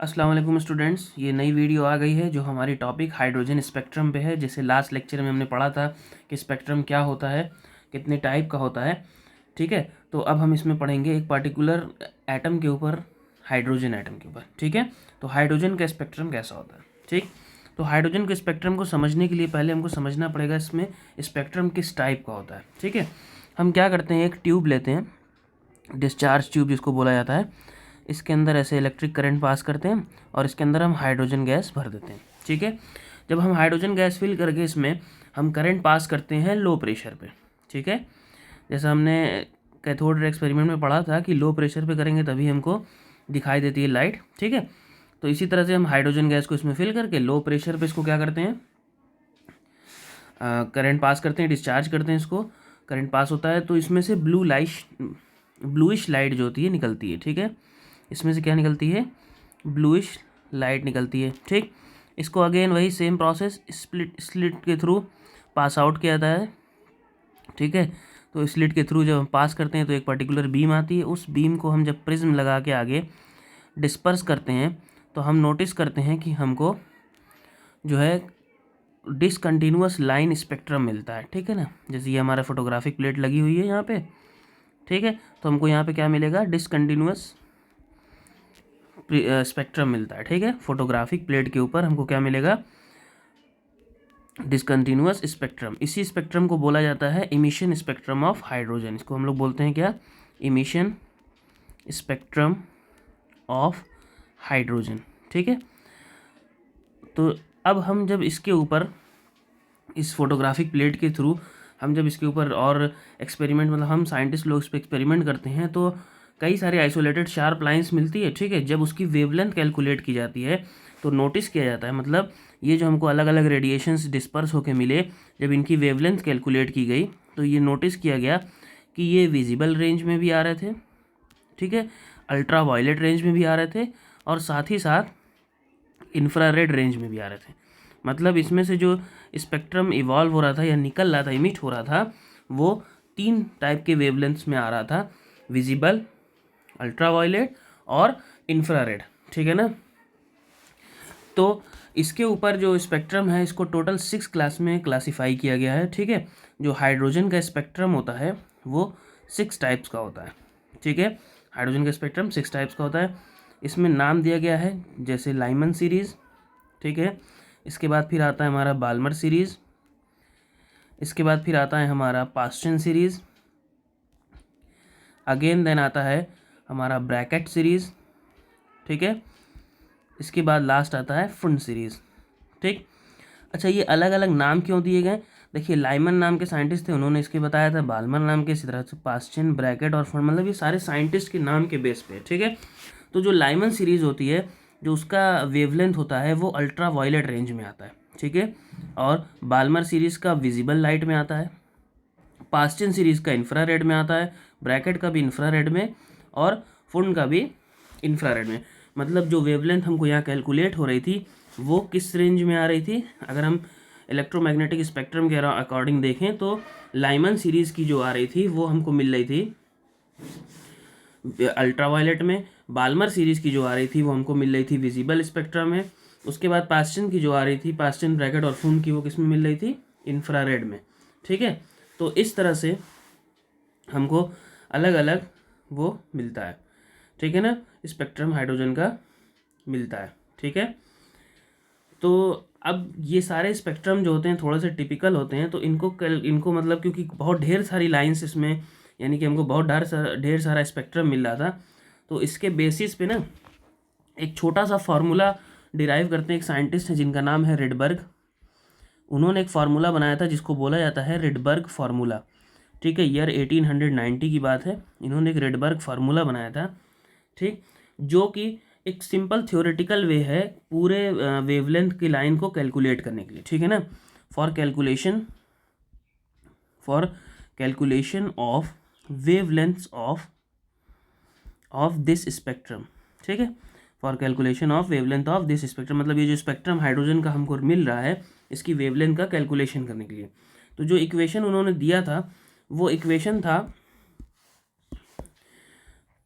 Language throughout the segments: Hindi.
अस्सलाम वालेकुम स्टूडेंट्स, ये नई वीडियो आ गई है जो हमारी टॉपिक हाइड्रोजन स्पेक्ट्रम पे है। जैसे लास्ट लेक्चर में हमने पढ़ा था कि स्पेक्ट्रम क्या होता है, कितने टाइप का होता है। ठीक है, तो अब हम इसमें पढ़ेंगे एक पर्टिकुलर एटम के ऊपर, हाइड्रोजन एटम के ऊपर। ठीक है, तो हाइड्रोजन का स्पेक्ट्रम कैसा होता है। ठीक, तो हाइड्रोजन के स्पेक्ट्रम को समझने के लिए पहले हमको समझना पड़ेगा इसमें स्पेक्ट्रम किस टाइप का होता है। ठीक है, हम क्या करते हैं, एक ट्यूब लेते हैं, डिस्चार्ज ट्यूब जिसको बोला जाता है। इसके अंदर ऐसे इलेक्ट्रिक करंट पास करते हैं और इसके अंदर हम हाइड्रोजन गैस भर देते हैं। ठीक है, जब हम हाइड्रोजन गैस फिल करके इसमें हम करंट पास करते हैं लो प्रेशर पे। ठीक है, जैसा हमने कैथोड रे एक्सपेरिमेंट में पढ़ा था कि लो प्रेशर पे करेंगे तभी हमको दिखाई देती है लाइट। ठीक है, तो इसी तरह से हम हाइड्रोजन गैस को इसमें फिल करके लो प्रेशर पे इसको क्या करते हैं, करंट पास करते हैं, डिस्चार्ज करते हैं। इसको करंट पास होता है तो इसमें से ब्लूइश लाइट जो होती है निकलती है। ठीक है, इसमें से क्या निकलती है, ब्लूइश लाइट निकलती है। ठीक, इसको अगेन वही सेम प्रोसेस स्लिट के थ्रू पास आउट किया जाता है। ठीक है, तो स्लिट के थ्रू जब हम पास करते हैं तो एक पर्टिकुलर बीम आती है। उस बीम को हम जब प्रिज्म लगा के आगे डिस्पर्स करते हैं तो हम नोटिस करते हैं कि हमको जो है डिसकंटिन्यूअस लाइन स्पेक्ट्रम मिलता है। ठीक है ना, जैसे ये हमारा फोटोग्राफिक प्लेट लगी हुई है यहाँ पे। ठीक है, तो हमको यहाँ पे क्या मिलेगा, डिसकंटिन्यूअस स्पेक्ट्रम मिलता है। ठीक है, फोटोग्राफिक प्लेट के ऊपर हमको क्या मिलेगा, डिसकंटिन्यूअस स्पेक्ट्रम। इसी स्पेक्ट्रम को बोला जाता है इमिशन स्पेक्ट्रम ऑफ हाइड्रोजन। इसको हम लोग बोलते हैं क्या, इमिशन स्पेक्ट्रम ऑफ हाइड्रोजन। ठीक है, तो अब हम जब इसके ऊपर इस फोटोग्राफिक प्लेट के थ्रू हम जब इसके ऊपर और एक्सपेरिमेंट, मतलब हम साइंटिस्ट लोग इस पर एक्सपेरिमेंट करते हैं तो कई सारे आइसोलेटेड शार्प लाइंस मिलती है। ठीक है, जब उसकी वेवलेंथ कैलकुलेट की जाती है तो नोटिस किया जाता है, मतलब ये जो हमको अलग अलग रेडिएशंस डिस्पर्स होके मिले, जब इनकी वेवलेंथ कैलकुलेट की गई तो ये नोटिस किया गया कि ये विजिबल रेंज में भी आ रहे थे। ठीक है, अल्ट्रा वायलेट रेंज में भी आ रहे थे और साथ ही साथ इंफ्रारेड रेंज में भी आ रहे थे। मतलब इसमें से जो स्पेक्ट्रम इवॉल्व हो रहा था या निकल रहा था, इमिट हो रहा था, वो 3 टाइप के वेवलेंथ्स में आ रहा था, विजिबल, अल्ट्रावायलेट और इंफ्रारेड। ठीक है ना, तो इसके ऊपर जो स्पेक्ट्रम है इसको टोटल 6 क्लास में क्लासिफाई किया गया है। ठीक है, जो हाइड्रोजन का स्पेक्ट्रम होता है वो 6 टाइप्स का होता है। ठीक है, हाइड्रोजन का स्पेक्ट्रम 6 टाइप्स का होता है। इसमें नाम दिया गया है जैसे लाइमन सीरीज़। ठीक है, इसके बाद फिर आता है हमारा बाल्मर सीरीज़। इसके बाद फिर आता है हमारा पास्चन सीरीज़। अगेन देन आता है हमारा ब्रैकेट सीरीज़। ठीक है, इसके बाद लास्ट आता है फुंड सीरीज़। ठीक, अच्छा ये अलग अलग नाम क्यों दिए गए, देखिए लाइमन नाम के साइंटिस्ट थे, उन्होंने इसके बताया था, बाल्मर नाम के, इसी तरह से पास्चन, ब्रैकेट और फुंड, मतलब ये सारे साइंटिस्ट के नाम के बेस पे। ठीक है, तो जो लाइमन सीरीज़ होती है, जो उसका वेवलेंथ होता है वो अल्ट्रा वायलेट रेंज में आता है। ठीक है, और बाल्मर सीरीज़ का विजिबल लाइट में आता है, पास्चन सीरीज़ का इंफ्रारेड में आता है, ब्रैकेट का भी इंफ्रारेड में और फुंड का भी इंफ्रारेड में। मतलब जो वेवलेंथ हमको यहाँ कैलकुलेट हो रही थी वो किस रेंज में आ रही थी, अगर हम इलेक्ट्रोमैग्नेटिक स्पेक्ट्रम के अकॉर्डिंग देखें तो लाइमन सीरीज़ की जो आ रही थी वो हमको मिल रही थी अल्ट्रावायलेट में, बाल्मर सीरीज़ की जो आ रही थी वो हमको मिल रही थी विजिबल स्पेक्ट्रम में, उसके बाद पास्चन की जो आ रही थी, पास्चन, ब्रैकेट और फुंड की, वो किस में मिल रही थी, इंफ्रारेड में। ठीक है, तो इस तरह से हमको अलग अलग वो मिलता है। ठीक है ना, स्पेक्ट्रम हाइड्रोजन का मिलता है। ठीक है, तो अब ये सारे स्पेक्ट्रम जो होते हैं थोड़े से टिपिकल होते हैं, तो इनको मतलब क्योंकि बहुत ढेर सारी लाइंस इसमें, यानी कि हमको बहुत ढेर सारा स्पेक्ट्रम मिल रहा था, तो इसके बेसिस पे ना एक छोटा सा फार्मूला डिराइव करते हैं। एक साइंटिस्ट है जिनका नाम है रिडबर्ग, उन्होंने एक फार्मूला बनाया था जिसको बोला जाता है रिडबर्ग फार्मूला। ठीक है, ईयर 1890 की बात है, इन्होंने एक रिडबर्ग फार्मूला बनाया था। ठीक, जो कि एक सिंपल थ्योरेटिकल वे है पूरे वेवलेंथ की लाइन को कैलकुलेट करने के लिए। ठीक है ना, for calculation of wavelengths of this spectrum. ठीक है, for calculation of wavelength of this spectrum, मतलब ये जो स्पेक्ट्रम हाइड्रोजन का हमको मिल रहा है इसकी वेवलेंथ का कैलकुलेशन करने के लिए। तो जो इक्वेशन उन्होंने दिया था वो इक्वेशन था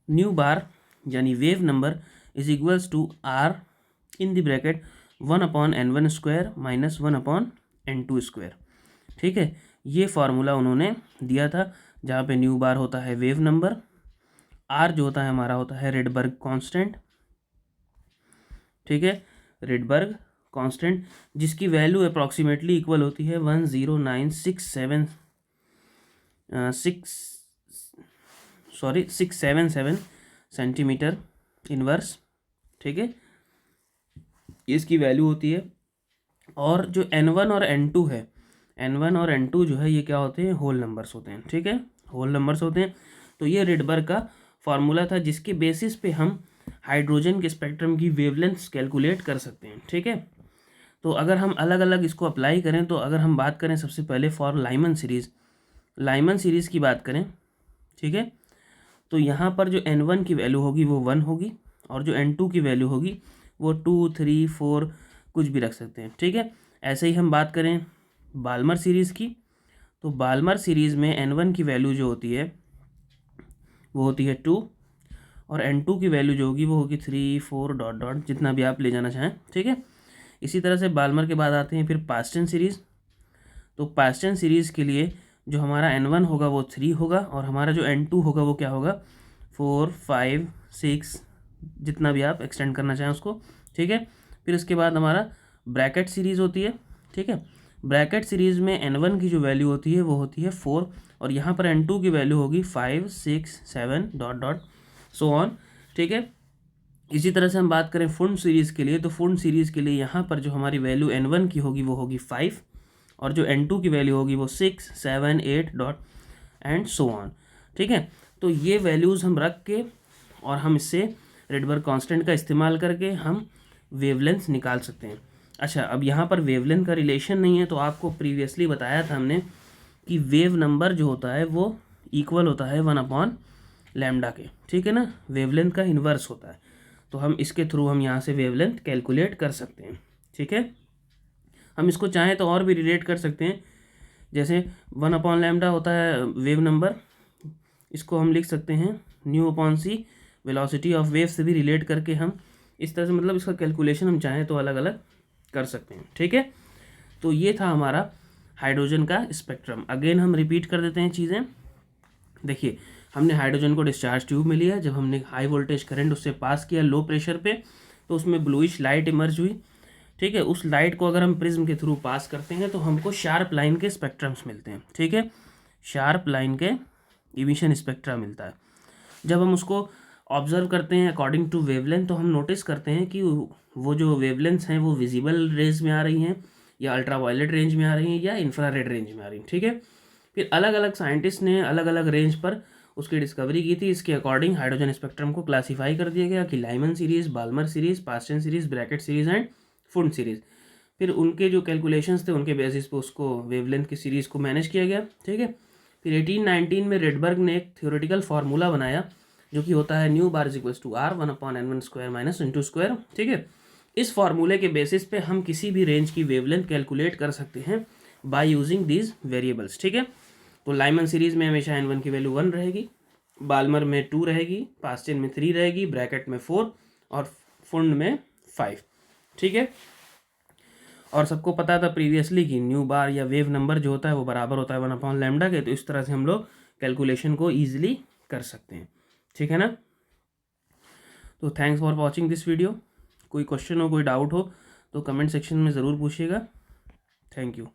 न्यू बार, यानी wave number is equals to R in the bracket 1/n1 square minus 1/n2 square. ठीक है, ये फार्मूला उन्होंने दिया था, जहाँ पे न्यू बार होता है वेव नंबर, आर जो होता है हमारा होता है रेडबर्ग कांस्टेंट। ठीक है, रेडबर्ग कांस्टेंट जिसकी वैल्यू अप्रॉक्सीमेटली इक्वल होती है 677 सेंटीमीटर इनवर्स। ठीक है, इसकी वैल्यू होती है। और जो n1 और n2 है, n1 और n2 जो है ये क्या होते हैं, होल नंबर्स होते हैं। ठीक है, होल नंबर्स होते हैं। तो ये रेडबर्ग का फॉर्मूला था जिसके बेसिस पे हम हाइड्रोजन के स्पेक्ट्रम की वेवलेंथ्स कैलकुलेट कर सकते हैं। ठीक है, तो अगर हम अलग अलग इसको अप्लाई करें, तो अगर हम बात करें सबसे पहले फॉर लाइमन सीरीज़ की बात करें, ठीक है, तो यहाँ पर जो n1 की वैल्यू होगी वो 1 होगी, और जो n2 की वैल्यू होगी वो 2, 3, 4 कुछ भी रख सकते हैं। ठीक है, ऐसे ही हम बात करें बाल्मर सीरीज़ की, तो बाल्मर सीरीज़ में n1 की वैल्यू जो होती है वो होती है 2, और n2 की वैल्यू जो होगी वो होगी 3, 4 डॉट डॉट जितना भी आप ले जाना चाहें। ठीक है, इसी तरह से बाल्मर के बाद आते हैं फिर पास्टन सीरीज़। तो पास्टन सीरीज़ के लिए जो हमारा n1 होगा वो 3 होगा, और हमारा जो n2 होगा वो क्या होगा 4, 5, 6 जितना भी आप एक्सटेंड करना चाहें उसको। ठीक है, फिर उसके बाद हमारा ब्रैकेट सीरीज़ होती है। ठीक है, ब्रैकेट सीरीज़ में n1 की जो वैल्यू होती है वो होती है 4, और यहाँ पर n2 की वैल्यू होगी 5, 6, 7 डॉट डॉट सो ऑन। ठीक है, इसी तरह से हम बात करें फुंड सीरीज़ के लिए, तो फुंड सीरीज़ के लिए यहाँ पर जो हमारी वैल्यू n1 की होगी वो होगी 5, और जो n2 की वैल्यू होगी वो 6, 7, 8 डॉट एंड सो ऑन। ठीक है, तो ये वैल्यूज़ हम रख के और हम इससे रेडबर्ग कांस्टेंट का इस्तेमाल करके हम वेवलेंथ निकाल सकते हैं। अच्छा, अब यहाँ पर वेवलेंथ का रिलेशन नहीं है, तो आपको प्रीवियसली बताया था हमने कि वेव नंबर जो होता है वो इक्वल होता है 1/λ के। ठीक है ना, वेवलेंथ का इन्वर्स होता है, तो हम इसके थ्रू हम यहाँ से वेवलेंथ कैलकुलेट कर सकते हैं। ठीक है, हम इसको चाहें तो और भी रिलेट कर सकते हैं, जैसे 1/λ होता है वेव नंबर, इसको हम लिख सकते हैं ν/c वेलोसिटी ऑफ वेव से भी रिलेट करके हम इस तरह से मतलब इसका कैलकुलेशन हम चाहें तो अलग अलग कर सकते हैं। ठीक है, तो ये था हमारा हाइड्रोजन का स्पेक्ट्रम। अगेन हम रिपीट कर देते हैं चीज़ें। देखिए, हमने हाइड्रोजन को डिस्चार्ज ट्यूब में लिया, जब हमने हाई वोल्टेज करंट उससे पास किया लो प्रेशर पे, तो उसमें ब्लूइश लाइट इमर्ज हुई। ठीक है, उस लाइट को अगर हम प्रिज्म के थ्रू पास करते हैं तो हमको शार्प लाइन के स्पेक्ट्रम्स मिलते हैं। ठीक है, शार्प लाइन के इमिशन स्पेक्ट्रा मिलता है। जब हम उसको ऑब्जर्व करते हैं अकॉर्डिंग टू वेवलेंथ, तो हम नोटिस करते हैं कि वो जो वेवलेंथ्स हैं वो विजिबल रेंज में आ रही हैं, या अल्ट्रावायलेट रेंज में आ रही हैं, या इंफ्रारेड रेंज में आ रही हैं। ठीक है, फिर अलग अलग साइंटिस्ट ने अलग अलग रेंज पर उसकी डिस्कवरी की थी। इसके अकॉर्डिंग हाइड्रोजन स्पेक्ट्रम को क्लासीफाई कर दिया गया कि Lyman series, Balmer series, Paschen series, Brackett series and Pfund series. फिर उनके जो कैलकुलेशंस थे उनके बेसिस पे उसको वेवलेंथ की सीरीज़ को मैनेज किया गया। ठीक है, फिर 1819 में रेडबर्ग ने एक थ्योरेटिकल फार्मूला बनाया जो कि होता है nu bar equals to R 1/n1 square minus n2 square. ठीक है, इस फार्मूले के बेसिस पे हम किसी भी रेंज की वेवलेंथ कैलकुलेट कर सकते हैं बाय यूजिंग दीज वेरिएबल्स। ठीक है, तो लाइमन सीरीज़ में हमेशा n1 की वैल्यू 1 रहेगी, बाल्मर में 2 रहेगी, पास्टन में 3 रहेगी, ब्रैकेट में 4 और फुंड में 5। ठीक है, और सबको पता था प्रीवियसली कि न्यू बार या वेव नंबर जो होता है वो बराबर होता है 1/λ के, तो इस तरह से हम लोग कैलकुलेशन को ईजिली कर सकते हैं। ठीक है ना, तो thanks for watching this video. कोई क्वेश्चन हो, कोई डाउट हो तो कमेंट सेक्शन में ज़रूर पूछिएगा। Thank you.